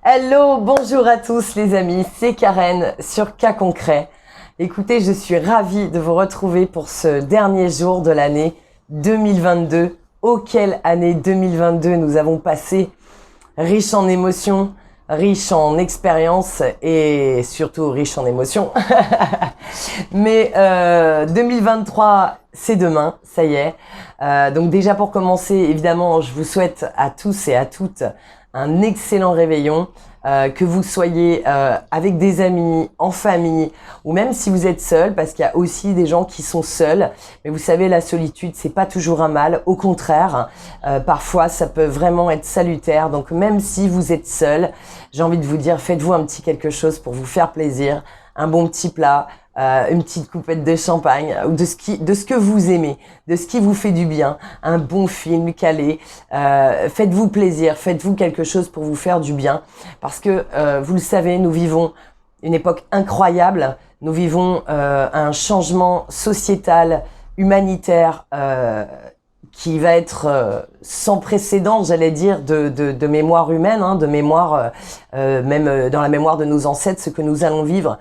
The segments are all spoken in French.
Hello, bonjour à tous les amis, c'est Karen sur Cas Concret. Écoutez, je suis ravie de vous retrouver pour ce dernier jour de l'année 2022. Oh, quelle année 2022 nous avons passé, riche en émotions, riche en expériences et surtout riche en émotions. Mais 2023, c'est demain, ça y est. Donc déjà pour commencer, évidemment, je vous souhaite à tous et à toutes un excellent réveillon, que vous soyez avec des amis, en famille, ou même si vous êtes seul, parce qu'il y a aussi des gens qui sont seuls. Mais vous savez, la solitude, c'est pas toujours un mal. Au contraire, parfois, ça peut vraiment être salutaire. Donc même si vous êtes seul, j'ai envie de vous dire, faites-vous un petit quelque chose pour vous faire plaisir, un bon petit plat, une petite coupette de champagne, ou de ce que vous aimez, de ce qui vous fait du bien, un bon film calé. Faites-vous plaisir, faites-vous quelque chose pour vous faire du bien, parce que vous le savez, nous vivons une époque incroyable. Nous vivons un changement sociétal, humanitaire, qui va être sans précédent, j'allais dire, de mémoire humaine, hein, de mémoire, même dans la mémoire de nos ancêtres, ce que nous allons vivre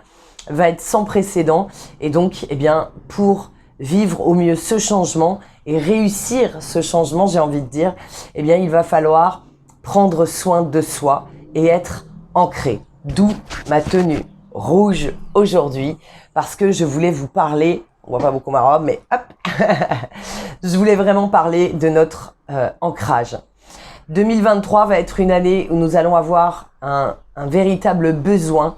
va être sans précédent. Et donc, eh bien, pour vivre au mieux ce changement et réussir ce changement, j'ai envie de dire, eh bien, il va falloir prendre soin de soi et être ancré. D'où ma tenue rouge aujourd'hui, parce que je voulais vous parler, on voit pas beaucoup ma robe, mais hop, je voulais vraiment parler de notre ancrage. 2023 va être une année où nous allons avoir un véritable besoin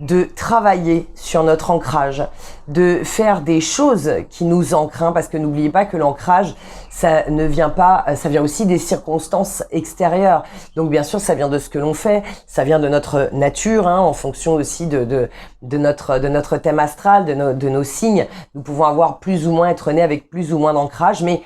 de travailler sur notre ancrage, de faire des choses qui nous ancrent, parce que n'oubliez pas que l'ancrage, ça ne vient pas, ça vient aussi des circonstances extérieures. Donc bien sûr, ça vient de ce que l'on fait, ça vient de notre nature, hein, en fonction aussi de notre thème astral, de nos signes. Nous pouvons avoir plus ou moins être nés avec plus ou moins d'ancrage, mais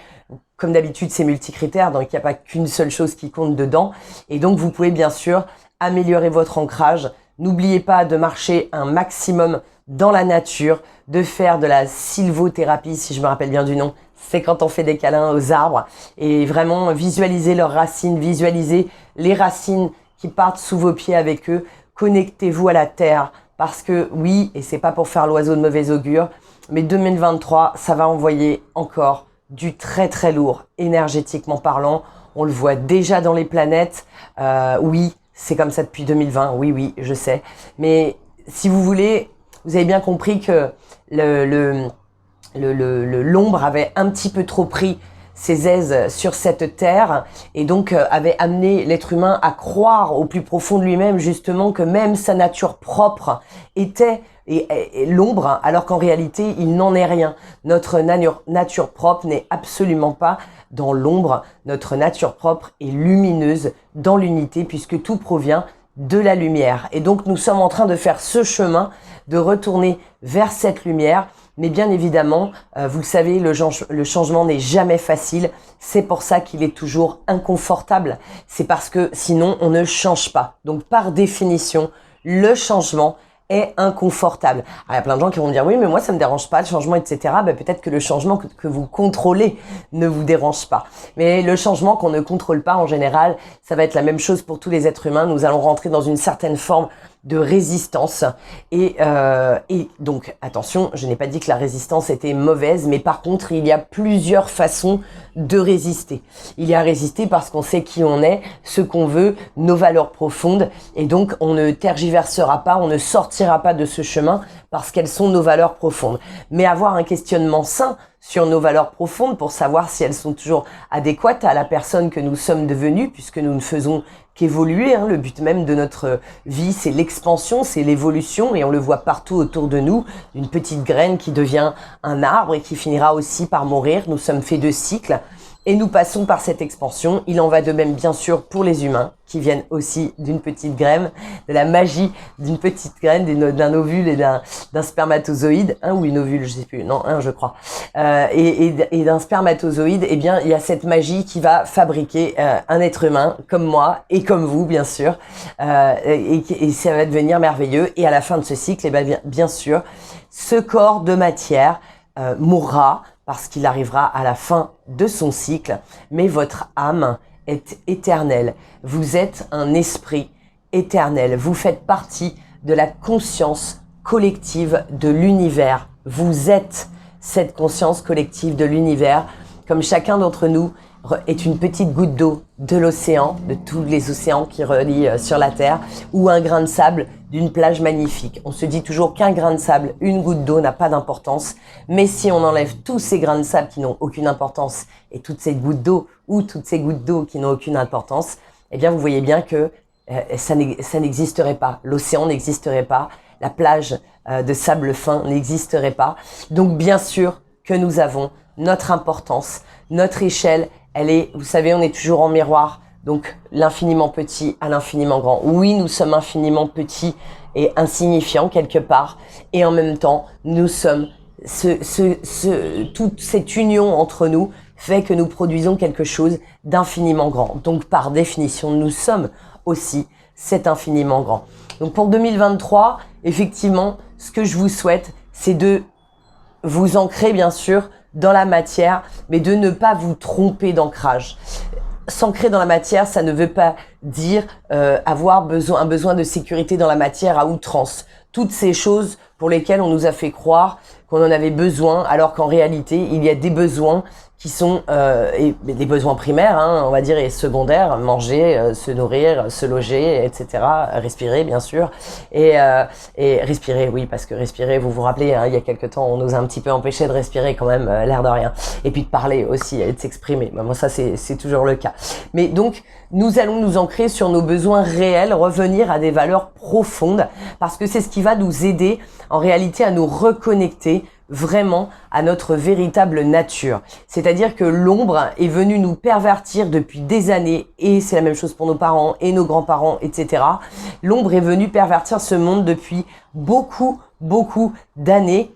comme d'habitude, c'est multicritère, donc il n'y a pas qu'une seule chose qui compte dedans. Et donc vous pouvez bien sûr améliorer votre ancrage. N'oubliez pas de marcher un maximum dans la nature, de faire de la sylvothérapie, si je me rappelle bien du nom. C'est quand on fait des câlins aux arbres et vraiment visualiser leurs racines, visualiser les racines qui partent sous vos pieds avec eux. Connectez-vous à la terre parce que oui, et c'est pas pour faire l'oiseau de mauvais augure, mais 2023, ça va envoyer encore du très très lourd, énergétiquement parlant. On le voit déjà dans les planètes. Oui, c'est comme ça depuis 2020, oui, je sais. Mais si vous voulez, vous avez bien compris que l'ombre avait un petit peu trop pris ses aises sur cette terre et donc avait amené l'être humain à croire au plus profond de lui-même justement que même sa nature propre était et l'ombre, alors qu'en réalité, il n'en est rien. Notre nature propre n'est absolument pas dans l'ombre. Notre nature propre est lumineuse dans l'unité puisque tout provient de la lumière. Et donc, nous sommes en train de faire ce chemin, de retourner vers cette lumière. Mais bien évidemment, vous le savez, le changement n'est jamais facile. C'est pour ça qu'il est toujours inconfortable. C'est parce que sinon, on ne change pas. Donc, par définition, le changement est inconfortable. Alors, il y a plein de gens qui vont me dire, oui, mais moi, ça me dérange pas, le changement, etc. Ben, peut-être que le changement que vous contrôlez ne vous dérange pas. Mais le changement qu'on ne contrôle pas, en général, ça va être la même chose pour tous les êtres humains. Nous allons rentrer dans une certaine forme de résistance et donc attention, je n'ai pas dit que la résistance était mauvaise, mais par contre il y a plusieurs façons de résister. Il y a résister parce qu'on sait qui on est, ce qu'on veut, nos valeurs profondes, et donc on ne tergiversera pas, on ne sortira pas de ce chemin parce qu'elles sont nos valeurs profondes. Mais avoir un questionnement sain sur nos valeurs profondes pour savoir si elles sont toujours adéquates à la personne que nous sommes devenus, puisque nous ne faisons qu'évoluer, hein. Le but même de notre vie, c'est l'expansion, c'est l'évolution, et on le voit partout autour de nous, une petite graine qui devient un arbre et qui finira aussi par mourir. Nous sommes faits de cycles et nous passons par cette expansion. Il en va de même bien sûr pour les humains qui viennent aussi d'une petite graine, de la magie d'une petite graine, d'un ovule et d'un spermatozoïde, ou une ovule, je sais plus, non, je crois, et d'un spermatozoïde. Eh bien, il y a cette magie qui va fabriquer un être humain comme moi et comme vous, bien sûr, et ça va devenir merveilleux. Et à la fin de ce cycle, eh bien sûr, ce corps de matière mourra parce qu'il arrivera à la fin de son cycle, mais votre âme est éternelle. Vous êtes un esprit éternel. Vous faites partie de la conscience collective de l'univers. Vous êtes cette conscience collective de l'univers, comme chacun d'entre nous est une petite goutte d'eau de l'océan, de tous les océans qui relient sur la Terre, ou un grain de sable d'une plage magnifique. On se dit toujours qu'un grain de sable, une goutte d'eau n'a pas d'importance, mais si on enlève tous ces grains de sable qui n'ont aucune importance et toutes ces gouttes d'eau ou toutes ces gouttes d'eau qui n'ont aucune importance, eh bien vous voyez bien que ça n'existerait pas. L'océan n'existerait pas, la plage de sable fin n'existerait pas. Donc bien sûr que nous avons notre importance, notre échelle, elle est, vous savez, on est toujours en miroir, donc l'infiniment petit à l'infiniment grand. Oui, nous sommes infiniment petits et insignifiants quelque part, et en même temps, nous sommes, toute cette union entre nous fait que nous produisons quelque chose d'infiniment grand. Donc par définition, nous sommes aussi cet infiniment grand. Donc pour 2023, effectivement, ce que je vous souhaite, c'est de vous ancrer bien sûr dans la matière, mais de ne pas vous tromper d'ancrage. S'ancrer dans la matière, ça ne veut pas dire avoir un besoin de sécurité dans la matière à outrance. Toutes ces choses pour lesquelles on nous a fait croire qu'on en avait besoin, alors qu'en réalité, il y a des besoins qui sont des besoins primaires, hein, on va dire, et secondaires, manger, se nourrir, se loger, etc., respirer, bien sûr, et respirer, oui, parce que respirer, vous vous rappelez, hein, il y a quelque temps, on nous a un petit peu empêché de respirer quand même, l'air de rien, et puis de parler aussi, et de s'exprimer. Moi, ça, c'est toujours le cas. Mais donc, nous allons nous ancrer sur nos besoins réels, revenir à des valeurs profondes, parce que c'est ce qui va nous aider, en réalité, à nous reconnecter vraiment à notre véritable nature. C'est-à-dire que l'ombre est venue nous pervertir depuis des années, et c'est la même chose pour nos parents et nos grands-parents, etc. L'ombre est venue pervertir ce monde depuis beaucoup d'années.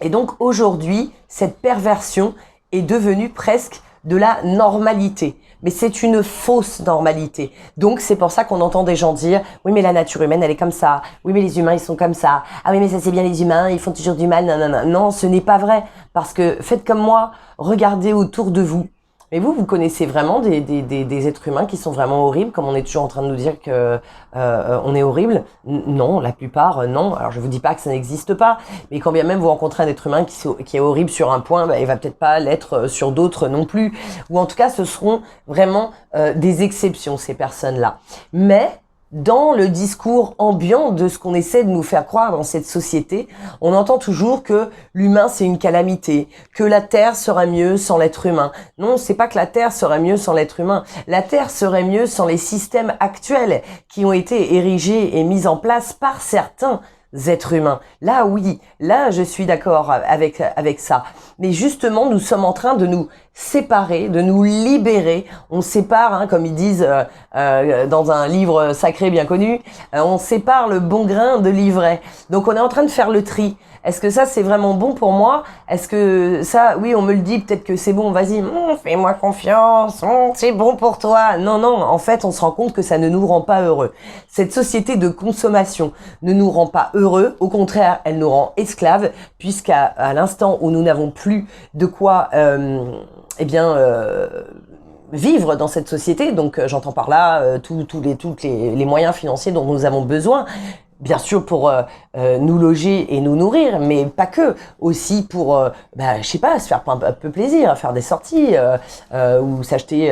Et donc aujourd'hui, cette perversion est devenue presque de la normalité. Mais c'est une fausse normalité. Donc c'est pour ça qu'on entend des gens dire « Oui mais la nature humaine elle est comme ça. Oui mais les humains ils sont comme ça. Ah oui mais ça c'est bien les humains, ils font toujours du mal. » Non, non, ce n'est pas vrai. Parce que faites comme moi, regardez autour de vous. Mais vous connaissez vraiment des êtres humains qui sont vraiment horribles, comme on est toujours en train de nous dire que on est horrible. Non, la plupart, non. Alors je vous dis pas que ça n'existe pas, mais quand bien même vous rencontrez un être humain qui est horrible sur un point, il va peut-être pas l'être sur d'autres non plus. Ou en tout cas, ce seront vraiment des exceptions, ces personnes-là. Mais dans le discours ambiant de ce qu'on essaie de nous faire croire dans cette société, on entend toujours que l'humain c'est une calamité, que la Terre serait mieux sans l'être humain. Non, c'est pas que la Terre serait mieux sans l'être humain. La Terre serait mieux sans les systèmes actuels qui ont été érigés et mis en place par certains êtres humains. Là, oui, là, je suis d'accord avec ça. Mais justement, nous sommes en train de nous séparer, de nous libérer. On sépare, hein, comme ils disent dans un livre sacré bien connu, on sépare le bon grain de l'ivraie. Donc, on est en train de faire le tri. Est-ce que ça, c'est vraiment bon pour moi? Est-ce que ça, oui, on me le dit, peut-être que c'est bon, vas-y, fais-moi confiance, c'est bon pour toi. Non, en fait, on se rend compte que ça ne nous rend pas heureux. Cette société de consommation ne nous rend pas heureux, au contraire, elle nous rend esclaves, puisqu'à l'instant où nous n'avons plus de quoi, vivre dans cette société, donc j'entends par là tous les moyens financiers dont nous avons besoin, bien sûr pour nous loger et nous nourrir, mais pas que, aussi pour, je sais pas, se faire un peu plaisir, faire des sorties ou s'acheter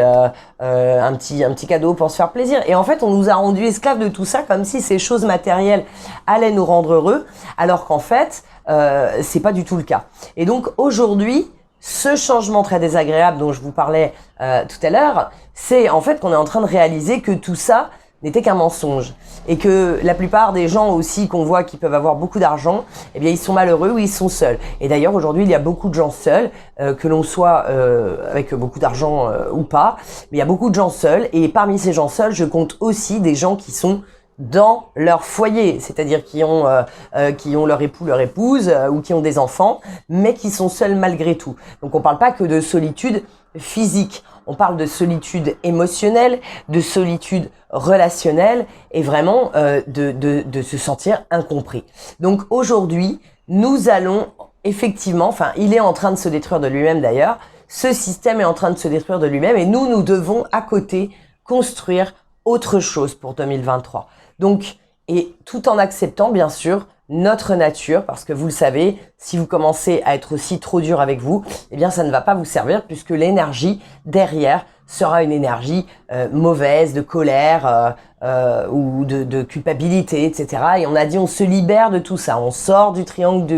un petit cadeau pour se faire plaisir. Et en fait, on nous a rendus esclaves de tout ça, comme si ces choses matérielles allaient nous rendre heureux, alors qu'en fait, c'est pas du tout le cas. Et donc aujourd'hui, ce changement très désagréable dont je vous parlais tout à l'heure, c'est en fait qu'on est en train de réaliser que tout ça n'était qu'un mensonge, et que la plupart des gens aussi qu'on voit qui peuvent avoir beaucoup d'argent, eh bien ils sont malheureux ou ils sont seuls. Et d'ailleurs aujourd'hui il y a beaucoup de gens seuls, que l'on soit avec beaucoup d'argent ou pas, mais il y a beaucoup de gens seuls, et parmi ces gens seuls je compte aussi des gens qui sont dans leur foyer, c'est-à-dire qui ont leur époux, leur épouse, ou qui ont des enfants, mais qui sont seuls malgré tout. Donc on parle pas que de solitude physique, on parle de solitude émotionnelle, de solitude relationnelle, et vraiment de se sentir incompris. Donc aujourd'hui, nous allons effectivement, il est en train de se détruire de lui-même d'ailleurs, ce système est en train de se détruire de lui-même, et nous devons à côté construire autre chose pour 2023. Donc, et tout en acceptant, bien sûr, notre nature, parce que vous le savez, si vous commencez à être aussi trop dur avec vous, eh bien, ça ne va pas vous servir puisque l'énergie derrière sera une énergie mauvaise, de colère ou de culpabilité, etc. Et on a dit, on se libère de tout ça. On sort du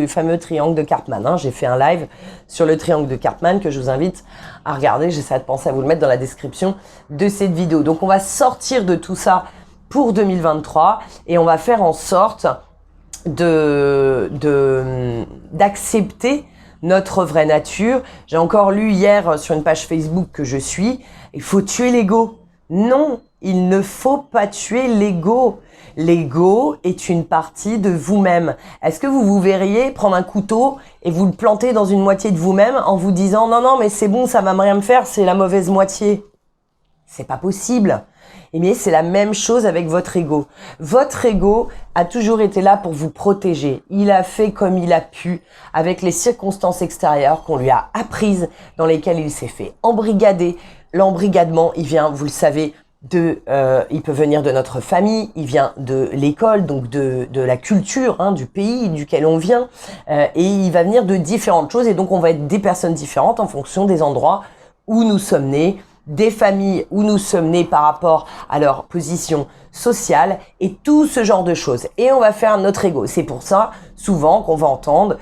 fameux triangle de Cartman. Hein. J'ai fait un live sur le triangle de Cartman que je vous invite à regarder. J'essaie de penser à vous le mettre dans la description de cette vidéo. Donc, on va sortir de tout ça pour 2023 et on va faire en sorte d'accepter notre vraie nature. J'ai encore lu hier sur une page Facebook que je suis, il faut tuer l'ego. Non, il ne faut pas tuer l'ego. L'ego est une partie de vous-même. Est-ce que vous vous verriez prendre un couteau et vous le planter dans une moitié de vous-même en vous disant non mais c'est bon, ça va rien me faire, c'est la mauvaise moitié? C'est pas possible. Eh bien, c'est la même chose avec votre ego. Votre ego a toujours été là pour vous protéger. Il a fait comme il a pu avec les circonstances extérieures qu'on lui a apprises, dans lesquelles il s'est fait embrigader. L'embrigadement, il vient, vous le savez, il peut venir de notre famille, il vient de l'école, donc de la culture, hein, du pays duquel on vient, et il va venir de différentes choses. Et donc, on va être des personnes différentes en fonction des endroits où nous sommes nés, des familles où nous sommes nés par rapport à leur position sociale et tout ce genre de choses. Et on va faire notre ego. C'est pour ça, souvent, qu'on va entendre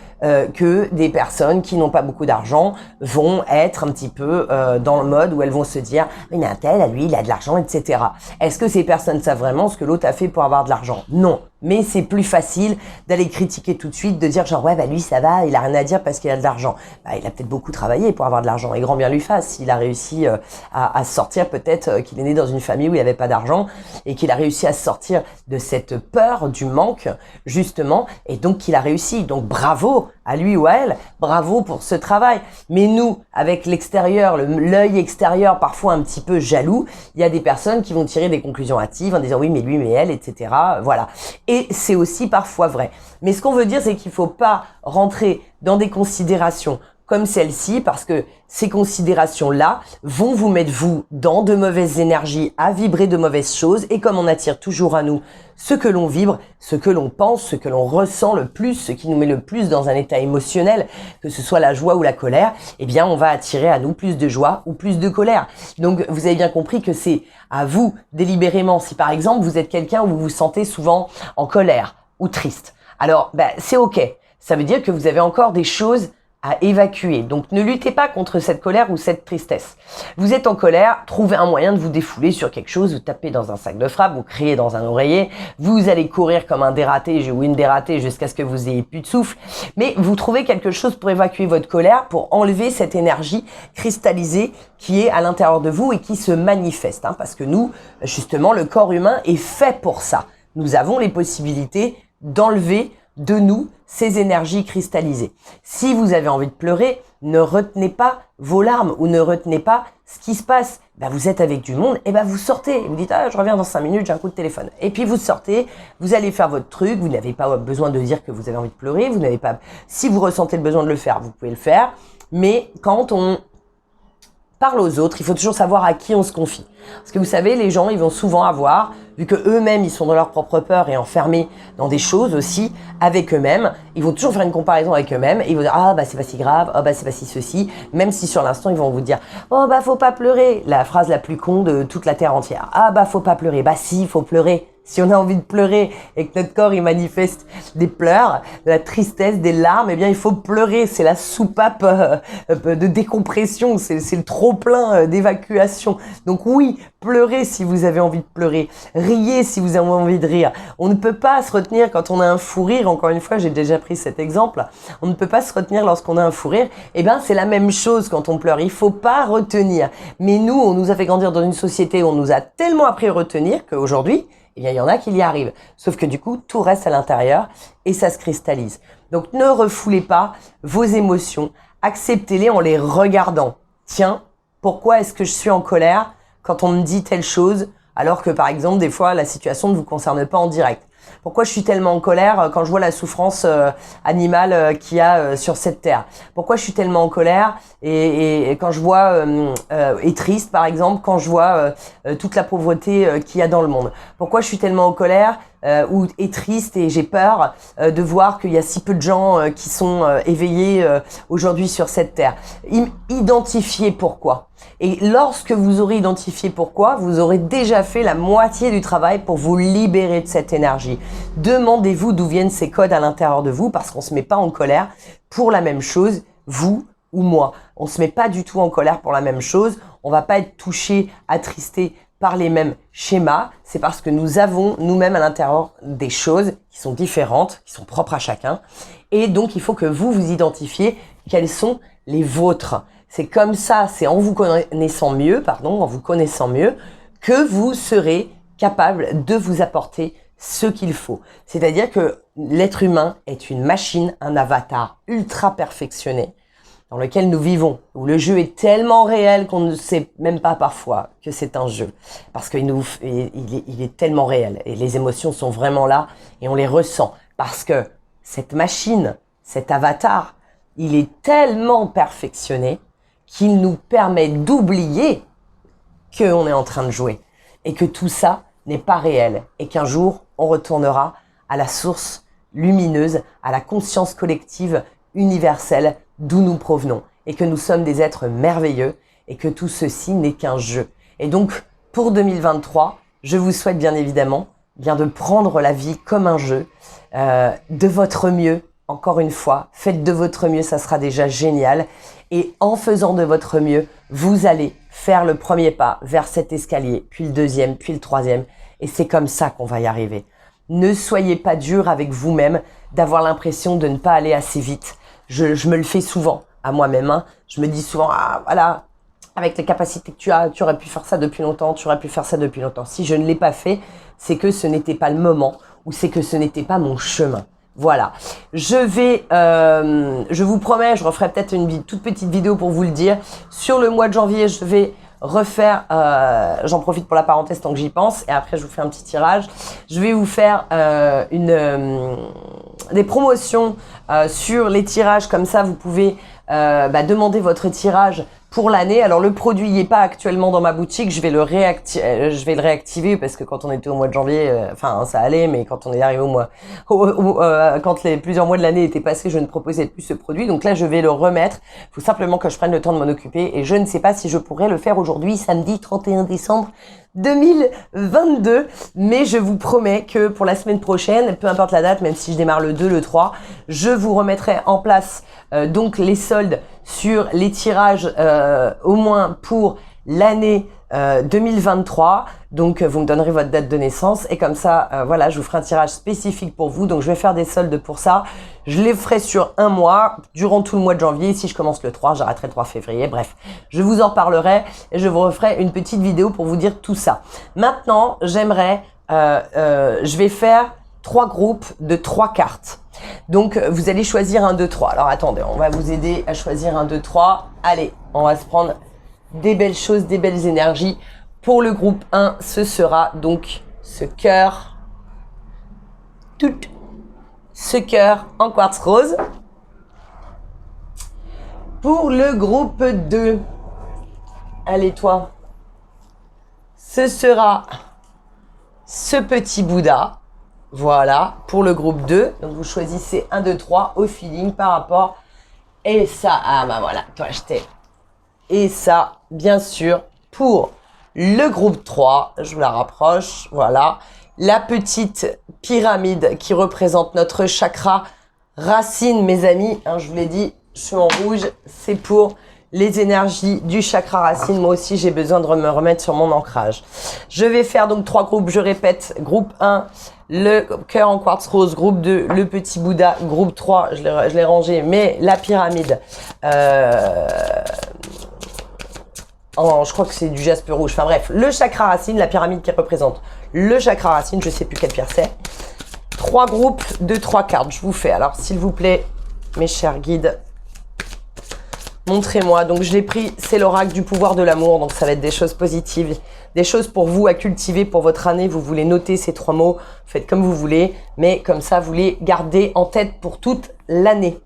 que des personnes qui n'ont pas beaucoup d'argent vont être un petit peu dans le mode où elles vont se dire « Mais un tel, lui, il a de l'argent, etc. » Est-ce que ces personnes savent vraiment ce que l'autre a fait pour avoir de l'argent? Non. Mais c'est plus facile d'aller critiquer tout de suite, de dire genre « Ouais, bah lui, ça va, il a rien à dire parce qu'il a de l'argent. » Bah, il a peut-être beaucoup travaillé pour avoir de l'argent et grand bien lui fasse. S'il a réussi à sortir, peut-être qu'il est né dans une famille où il n'y avait pas d'argent et qu'il a réussi à sortir de cette peur du manque, justement, et donc qu'il a réussi. Donc bravo à lui ou à elle, bravo pour ce travail. Mais nous, avec l'extérieur, l'œil extérieur parfois un petit peu jaloux, il y a des personnes qui vont tirer des conclusions hâtives en disant oui mais lui mais elle, etc. Voilà. Et c'est aussi parfois vrai. Mais ce qu'on veut dire, c'est qu'il ne faut pas rentrer dans des considérations comme celle-ci, parce que ces considérations-là vont vous mettre, vous, dans de mauvaises énergies, à vibrer de mauvaises choses. Et comme on attire toujours à nous ce que l'on vibre, ce que l'on pense, ce que l'on ressent le plus, ce qui nous met le plus dans un état émotionnel, que ce soit la joie ou la colère, eh bien, on va attirer à nous plus de joie ou plus de colère. Donc, vous avez bien compris que c'est à vous, délibérément. Si, par exemple, vous êtes quelqu'un où vous vous sentez souvent en colère ou triste, alors, c'est OK. Ça veut dire que vous avez encore des choses à évacuer. Donc, ne luttez pas contre cette colère ou cette tristesse. Vous êtes en colère, trouvez un moyen de vous défouler sur quelque chose, vous tapez dans un sac de frappe, vous criez dans un oreiller, vous allez courir comme un dératé ou une dératée jusqu'à ce que vous ayez plus de souffle, mais vous trouvez quelque chose pour évacuer votre colère, pour enlever cette énergie cristallisée qui est à l'intérieur de vous et qui se manifeste. Parce que nous, justement, le corps humain est fait pour ça. Nous avons les possibilités d'enlever de nous ces énergies cristallisées. Si vous avez envie de pleurer, ne retenez pas vos larmes ou ne retenez pas ce qui se passe. Vous êtes avec du monde, et vous sortez. Vous dites, je reviens dans 5 minutes, j'ai un coup de téléphone. Et puis vous sortez, vous allez faire votre truc, vous n'avez pas besoin de dire que vous avez envie de pleurer, vous n'avez pas, si vous ressentez le besoin de le faire, vous pouvez le faire. Mais quand on parle aux autres, il faut toujours savoir à qui on se confie. Parce que vous savez, les gens, ils vont souvent avoir, vu que eux-mêmes, ils sont dans leur propre peur et enfermés dans des choses aussi avec eux-mêmes, ils vont toujours faire une comparaison avec eux-mêmes et ils vont dire c'est pas si grave, c'est pas si ceci, même si sur l'instant, ils vont vous dire faut pas pleurer, la phrase la plus con de toute la terre entière. Faut pas pleurer. Si, faut pleurer. Si on a envie de pleurer et que notre corps il manifeste des pleurs, de la tristesse, des larmes, eh bien il faut pleurer. C'est la soupape de décompression, c'est le trop-plein d'évacuation. Donc oui, pleurez si vous avez envie de pleurer. Riez si vous avez envie de rire. On ne peut pas se retenir quand on a un fou rire. Encore une fois, j'ai déjà pris cet exemple. On ne peut pas se retenir lorsqu'on a un fou rire. Eh bien, c'est la même chose quand on pleure. Il faut pas retenir. Mais nous, on nous a fait grandir dans une société où on nous a tellement appris à retenir qu'aujourd'hui, il y en a qui y arrivent. Sauf que du coup, tout reste à l'intérieur et ça se cristallise. Donc, ne refoulez pas vos émotions. Acceptez-les en les regardant. Tiens, pourquoi est-ce que je suis en colère quand on me dit telle chose, alors que par exemple, des fois, la situation ne vous concerne pas en direct? Pourquoi je suis tellement en colère quand je vois la souffrance animale qu'il y a sur cette terre? Pourquoi je suis tellement en colère et quand je vois et triste par exemple quand je vois toute la pauvreté qu'il y a dans le monde? Pourquoi je suis tellement en colère ou et triste et j'ai peur de voir qu'il y a si peu de gens qui sont éveillés aujourd'hui sur cette terre? Identifiez pourquoi. Et lorsque vous aurez identifié pourquoi, vous aurez déjà fait la moitié du travail pour vous libérer de cette énergie. Demandez-vous d'où viennent ces codes à l'intérieur de vous, parce qu'on se met pas en colère pour la même chose, vous ou moi. On se met pas du tout en colère pour la même chose. On va pas être touché, attristé par les mêmes schémas. C'est parce que nous avons nous-mêmes à l'intérieur des choses qui sont différentes, qui sont propres à chacun. Et donc, il faut que vous vous identifiez quelles sont les vôtres. C'est comme ça, c'est en vous connaissant mieux, que vous serez capable de vous apporter ce qu'il faut. C'est-à-dire que l'être humain est une machine, un avatar ultra perfectionné dans lequel nous vivons, où le jeu est tellement réel qu'on ne sait même pas parfois que c'est un jeu. Parce qu'il est tellement réel et les émotions sont vraiment là et on les ressent. Parce que cette machine, cet avatar, il est tellement perfectionné qu'il nous permet d'oublier qu'on est en train de jouer et que tout ça n'est pas réel et qu'un jour, on retournera à la source lumineuse, à la conscience collective universelle d'où nous provenons et que nous sommes des êtres merveilleux et que tout ceci n'est qu'un jeu. Et donc, pour 2023, je vous souhaite bien évidemment de prendre la vie comme un jeu, de votre mieux. Encore une fois, faites de votre mieux, ça sera déjà génial. Et en faisant de votre mieux, vous allez faire le premier pas vers cet escalier, puis le deuxième, puis le troisième. Et c'est comme ça qu'on va y arriver. Ne soyez pas dur avec vous-même d'avoir l'impression de ne pas aller assez vite. Je me le fais souvent à moi-même. Hein. Je me dis souvent, ah voilà, avec les capacités que tu as, tu aurais pu faire ça depuis longtemps, tu aurais pu faire ça depuis longtemps. Si je ne l'ai pas fait, c'est que ce n'était pas le moment ou c'est que ce n'était pas mon chemin. Voilà, je vous promets, je referai peut-être une toute petite vidéo pour vous le dire. Sur le mois de janvier, je vais refaire, j'en profite pour la parenthèse tant que j'y pense, et après je vous fais un petit tirage. Je vais vous faire des promotions sur les tirages, comme ça vous pouvez demander votre tirage pour l'année. Alors le produit n'est pas actuellement dans ma boutique, je vais le réactiver parce que quand on était au mois de janvier, ça allait, mais quand on est arrivé quand les plusieurs mois de l'année étaient passés, je ne proposais plus ce produit. Donc là, je vais le remettre. Il faut simplement que je prenne le temps de m'en occuper et je ne sais pas si je pourrais le faire aujourd'hui, samedi 31 décembre 2022, mais je vous promets que pour la semaine prochaine, peu importe la date, même si je démarre le 2, le 3, je vous remettrai en place donc les soldes sur les tirages au moins pour l'année 2023. Donc vous me donnerez votre date de naissance et comme ça voilà, je vous ferai un tirage spécifique pour vous. Donc je vais faire des soldes pour ça. Je les ferai sur un mois durant tout le mois de janvier. Si je commence le 3, j'arrêterai le 3 février. Bref, je vous en parlerai et je vous referai une petite vidéo pour vous dire tout ça. Maintenant, j'aimerais je vais faire 3 groupes de 3 cartes. Donc vous allez choisir 1, 2, 3. Alors attendez, on va vous aider à choisir 1, 2, 3. Allez, on va se prendre des belles choses, des belles énergies. Pour le groupe 1, ce sera donc ce cœur, ce cœur en quartz rose. Pour le groupe 2, allez toi, ce sera ce petit Bouddha. Voilà, pour le groupe 2. Donc vous choisissez 1, 2, 3 au feeling par rapport. Et ça, ah bah voilà, toi acheté. Et ça, bien sûr, pour le groupe 3, je vous la rapproche, voilà. La petite pyramide qui représente notre chakra racine, mes amis. Hein, je vous l'ai dit, je suis en rouge, c'est pour les énergies du chakra racine. Moi aussi, j'ai besoin de me remettre sur mon ancrage. Je vais faire donc 3 groupes, je répète. Groupe 1, le cœur en quartz rose. Groupe 2, le petit Bouddha. Groupe 3, je l'ai rangé, mais la pyramide. Je crois que c'est du jaspe rouge. Enfin bref, le chakra racine, la pyramide qui représente le chakra racine. Je sais plus quelle pierre c'est. 3 groupes de 3 cartes, je vous fais. Alors, s'il vous plaît, mes chers guides, Montrez-moi. Donc, je l'ai pris, c'est l'oracle du pouvoir de l'amour. Donc, ça va être des choses positives, des choses pour vous à cultiver pour votre année. Vous voulez noter ces 3 mots, faites comme vous voulez. Mais comme ça, vous les gardez en tête pour toute l'année.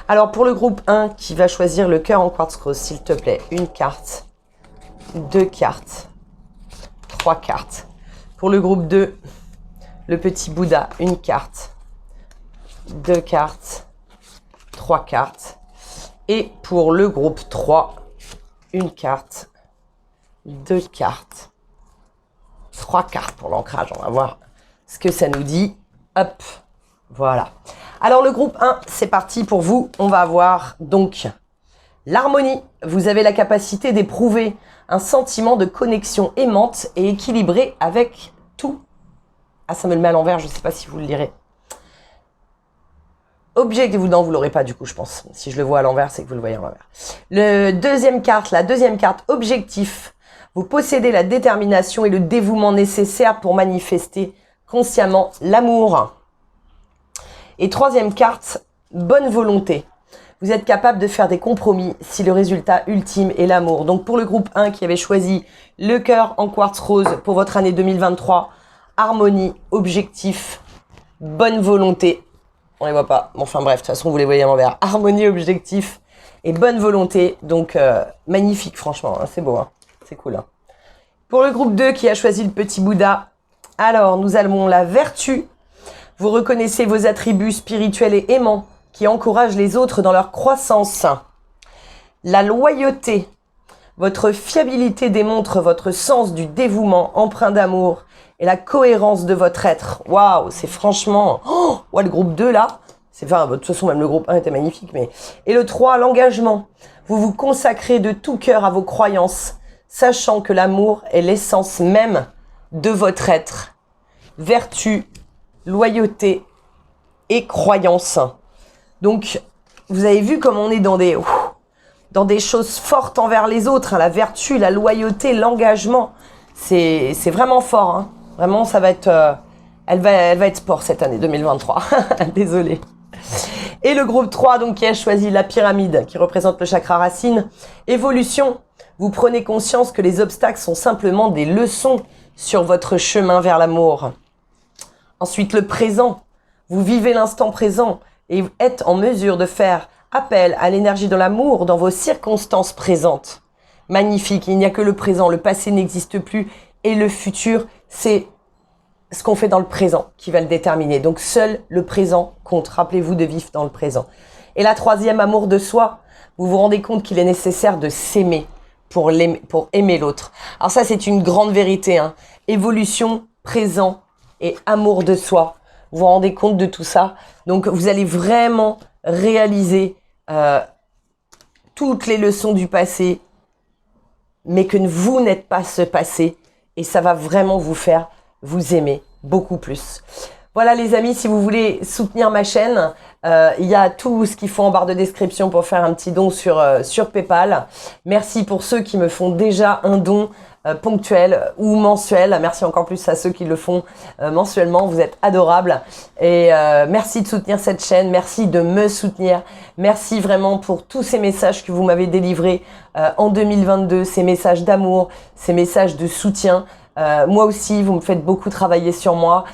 Alors, pour le groupe 1 qui va choisir le cœur en quartz rose, s'il te plaît, une carte, 2 cartes, 3 cartes. Pour le groupe 2, le petit Bouddha, une carte, 2 cartes, 3 cartes. Et pour le groupe 3, une carte, 2 cartes, 3 cartes pour l'ancrage. On va voir ce que ça nous dit. Hop, voilà. Alors le groupe 1, c'est parti pour vous. On va avoir donc l'harmonie. Vous avez la capacité d'éprouver un sentiment de connexion aimante et équilibrée avec tout. Ah, ça me le met à l'envers, je ne sais pas si vous le lirez. Objectif, non, vous l'aurez pas du coup, je pense. Si je le vois à l'envers, c'est que vous le voyez à l'envers. La deuxième carte, objectif. Vous possédez la détermination et le dévouement nécessaires pour manifester consciemment l'amour. Et troisième carte, bonne volonté. Vous êtes capable de faire des compromis si le résultat ultime est l'amour. Donc pour le groupe 1 qui avait choisi le cœur en quartz rose pour votre année 2023, harmonie, objectif, bonne volonté. On les voit pas. Bon, enfin bref, de toute façon, vous les voyez à l'envers. Harmonie, objectif et bonne volonté. Donc, magnifique, franchement. Hein, c'est beau. Hein, c'est cool. Hein. Pour le groupe 2 qui a choisi le petit Bouddha, alors, nous avons la vertu. Vous reconnaissez vos attributs spirituels et aimants qui encouragent les autres dans leur croissance. La loyauté. Votre fiabilité démontre votre sens du dévouement empreint d'amour et la cohérence de votre être. Waouh, c'est franchement... Oh, ouais, le groupe 2, là, c'est... Enfin, de toute façon, même le groupe 1 était magnifique, mais... Et le 3, l'engagement. Vous vous consacrez de tout cœur à vos croyances, sachant que l'amour est l'essence même de votre être. Vertu, loyauté et croyance. Donc, vous avez vu comme on est dans des choses fortes envers les autres. Hein, la vertu, la loyauté, l'engagement. C'est vraiment fort, hein. Vraiment, ça va être... elle va être sport cette année 2023. Désolée. Et le groupe 3, donc, qui a choisi la pyramide, qui représente le chakra racine. Évolution. Vous prenez conscience que les obstacles sont simplement des leçons sur votre chemin vers l'amour. Ensuite, le présent. Vous vivez l'instant présent et êtes en mesure de faire appel à l'énergie de l'amour dans vos circonstances présentes. Magnifique. Il n'y a que le présent. Le passé n'existe plus. Et le futur, c'est ce qu'on fait dans le présent qui va le déterminer. Donc, seul le présent compte. Rappelez-vous de vivre dans le présent. Et la troisième, amour de soi. Vous vous rendez compte qu'il est nécessaire de s'aimer pour aimer l'autre. Alors ça, c'est une grande vérité. Hein. Évolution, présent et amour de soi. Vous vous rendez compte de tout ça. Donc, vous allez vraiment réaliser toutes les leçons du passé, mais que vous n'êtes pas ce passé. Et ça va vraiment vous faire vous aimer beaucoup plus. Voilà les amis, si vous voulez soutenir ma chaîne, il y a tout ce qu'il faut en barre de description pour faire un petit don sur PayPal. Merci pour ceux qui me font déjà un don ponctuel ou mensuel. Merci encore plus à ceux qui le font mensuellement. Vous êtes adorables. Et merci de soutenir cette chaîne. Merci de me soutenir. Merci vraiment pour tous ces messages que vous m'avez délivrés en 2022. Ces messages d'amour, ces messages de soutien. Moi aussi, vous me faites beaucoup travailler sur moi.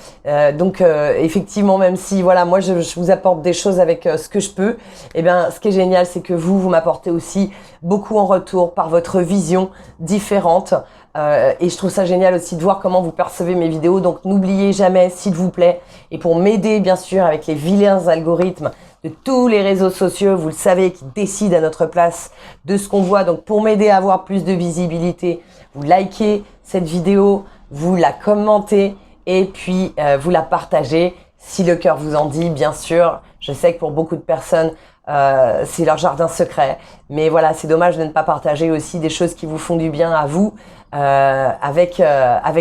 Donc, effectivement, même si, voilà, moi, je vous apporte des choses avec ce que je peux, eh bien, ce qui est génial, c'est que vous m'apportez aussi beaucoup en retour par votre vision différente. Et je trouve ça génial aussi de voir comment vous percevez mes vidéos. Donc, n'oubliez jamais, s'il vous plaît, et pour m'aider, bien sûr, avec les vilains algorithmes de tous les réseaux sociaux, vous le savez, qui décident à notre place de ce qu'on voit. Donc, pour m'aider à avoir plus de visibilité, vous likez cette vidéo, vous la commentez et puis vous la partagez si le cœur vous en dit, bien sûr. Je sais que pour beaucoup de personnes, c'est leur jardin secret. Mais voilà, c'est dommage de ne pas partager aussi des choses qui vous font du bien à vous avec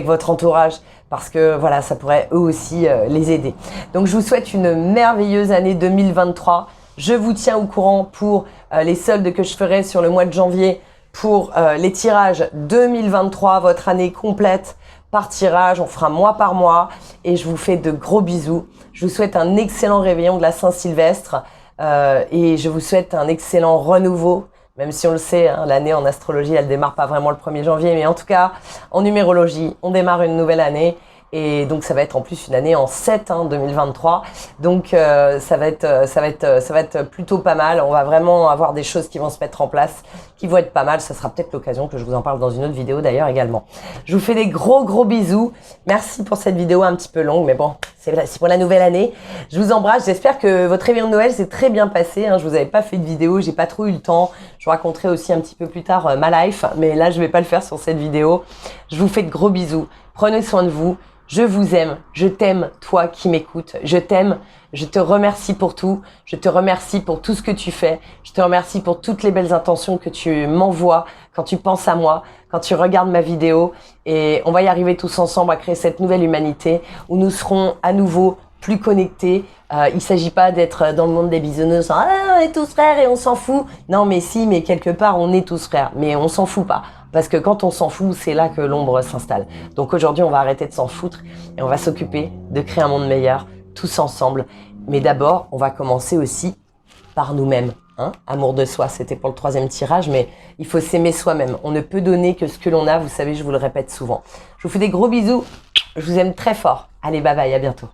votre entourage. Parce que voilà, ça pourrait eux aussi les aider. Donc, je vous souhaite une merveilleuse année 2023. Je vous tiens au courant pour les soldes que je ferai sur le mois de janvier pour les tirages 2023, votre année complète par tirage. On fera mois par mois et je vous fais de gros bisous. Je vous souhaite un excellent réveillon de la Saint-Sylvestre et je vous souhaite un excellent renouveau Même si on le sait, hein, l'année en astrologie, elle démarre pas vraiment le 1er janvier. Mais en tout cas, en numérologie, on démarre une nouvelle année. Et donc ça va être en plus une année en 7, 2023. Donc ça va être plutôt pas mal. On va vraiment avoir des choses qui vont se mettre en place, qui vont être pas mal. Ça sera peut-être l'occasion que je vous en parle dans une autre vidéo d'ailleurs également. Je vous fais des gros bisous. Merci pour cette vidéo un petit peu longue, mais bon, c'est pour la nouvelle année. Je vous embrasse. J'espère que votre réveillon de Noël s'est très bien passé. Je vous avais pas fait de vidéo, j'ai pas trop eu le temps. Je vous raconterai aussi un petit peu plus tard ma life, mais là je vais pas le faire sur cette vidéo. Je vous fais de gros bisous. Prenez soin de vous. Je vous aime, je t'aime, toi qui m'écoutes, je t'aime, je te remercie pour tout, je te remercie pour tout ce que tu fais, je te remercie pour toutes les belles intentions que tu m'envoies quand tu penses à moi, quand tu regardes ma vidéo, et on va y arriver tous ensemble à créer cette nouvelle humanité où nous serons à nouveau plus connectés. Il s'agit pas d'être dans le monde des bisounours, on est tous frères et on s'en fout. Non mais si, mais quelque part on est tous frères, mais on s'en fout pas. Parce que quand on s'en fout, c'est là que l'ombre s'installe. Donc aujourd'hui, on va arrêter de s'en foutre et on va s'occuper de créer un monde meilleur, tous ensemble. Mais d'abord, on va commencer aussi par nous-mêmes. Amour de soi, c'était pour le 3e tirage, mais il faut s'aimer soi-même. On ne peut donner que ce que l'on a, vous savez, je vous le répète souvent. Je vous fais des gros bisous, je vous aime très fort. Allez, bye bye, à bientôt.